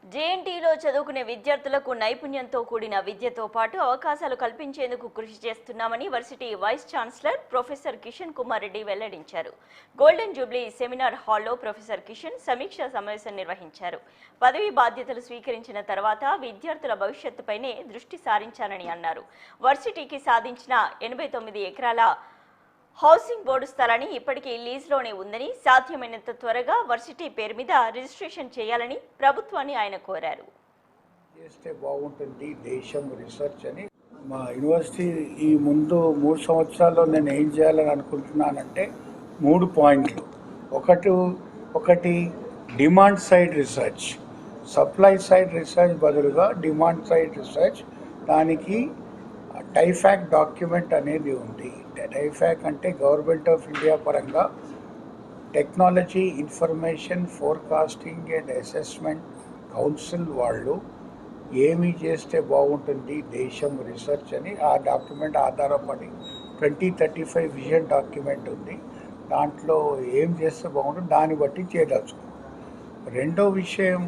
జేఎన్టీలో చదువుకునే విద్యార్థులకు నైపుణ్యంతో కూడిన విద్యతో పాటు అవకాశాలు కల్పించేందుకు కృషి చేస్తున్నామని varsity vice chancellor professor Kishan Kumar Reddy వెల్లడించారు. గోల్డెన్ జూబ్లీ సెమినార్ హాల్లో ప్రొఫెసర్ కిషన్ సమీక్షా సమావేశం నిర్వహించారు. పదవి బాధ్యతలు స్వీకరించిన తర్వాత విద్యార్థుల భవిష్యత్తుపైనే దృష్టి సారించారని అన్నారు. వర్సిటీకి సాధించిన 89 ఎకరాల హౌసింగ్ బోర్డు స్థలాన్ని ఇప్పటికీ లీజ్లోనే ఉందని, సాధ్యమైనంత త్వరగా వర్సిటీ పేరు మీద రిజిస్ట్రేషన్ చేయాలని ప్రభుత్వాన్ని ఆయన కోరారు. చేస్తే బాగుంటుంది దేశం రీసెర్చ్ అని మా యూనివర్సిటీ ఈ ముందు 3 సంవత్సరాల్లో నేను ఏం చేయాలని అనుకుంటున్నానంటే 3 పాయింట్లు. ఒకటి demand side research, supply side research బదులుగా డిమాండ్ సైడ్ రీసెర్చ్. దానికి టైఫాక్ డాక్యుమెంట్ అనేది ఉంది. టైఫాక్ అంటే గవర్నమెంట్ ఆఫ్ ఇండియా పరంగా technology information forecasting and assessment council వాళ్ళు ఏమి చేస్తే బాగుంటుంది దేశం రీసెర్చ్ అని ఆ డాక్యుమెంట్ ఆధారపడి 2035 విజన్ డాక్యుమెంట్ ఉంది. దాంట్లో ఏం చేస్తే బాగుంటుంది దాన్ని బట్టి చేయదలుచుకున్నాం. రెండో విషయం,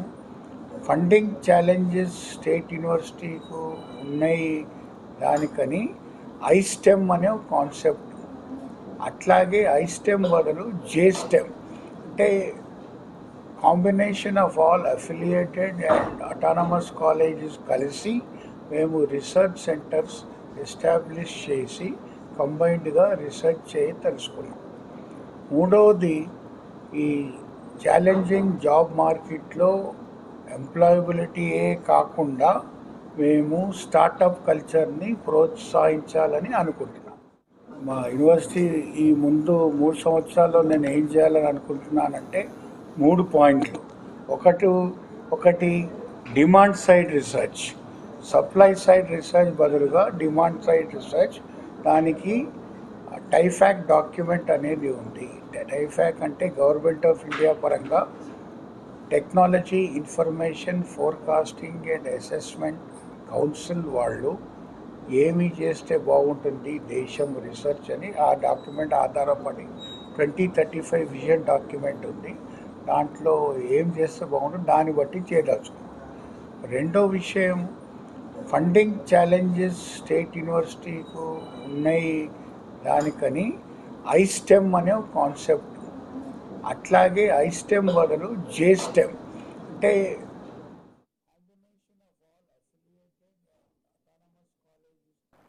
ఫండింగ్ ఛాలెంజెస్ స్టేట్ యూనివర్సిటీకు ఉన్నాయి. దానికని ఐస్టెమ్ అనే ఒక కాన్సెప్ట్, అట్లాగే ఐస్టెమ్ బదులు జేస్టెమ్ అంటే combination of all affiliated and autonomous colleges కలిసి మేము రీసెర్చ్ సెంటర్స్ ఎస్టాబ్లిష్ చేసి కంబైన్డ్గా రీసెర్చ్ తెలుసుకున్నాం. మూడవది, ఈ ఛాలెంజింగ్ జాబ్ మార్కెట్లో ఎంప్లాయబిలిటీయే కాకుండా మేము స్టార్టప్ కల్చర్ని ప్రోత్సహించాలని అనుకుంటున్నాం. మా యూనివర్సిటీ ఈ ముందు 3 సంవత్సరాల్లో నేను ఏం చేయాలని అనుకుంటున్నానంటే 3 పాయింట్లు. ఒకటి demand side research, supply side research బదులుగా డిమాండ్ సైడ్ రీసెర్చ్. దానికి టైఫాక్ డాక్యుమెంట్ అనేది ఉంది. టైఫాక్ అంటే గవర్నమెంట్ ఆఫ్ ఇండియా పరంగా technology information forecasting and assessment council వాళ్ళు ఏమి చేస్తే బాగుంటుంది దేశం రీసెర్చ్ అని ఆ డాక్యుమెంట్ ఆధారపడి 2035 విజన్ డాక్యుమెంట్ ఉంది. దాంట్లో ఏం చేస్తే బాగుంటుంది దాన్ని బట్టి చేయదలుచుకున్నాం. రెండో విషయం, ఫండింగ్ ఛాలెంజెస్ స్టేట్ యూనివర్సిటీకు ఉన్నాయి. దానికని ఐస్టెమ్ అనే ఒక కాన్సెప్ట్, అట్లాగే ఐస్టెమ్ బదులు జేస్టెమ్ అంటే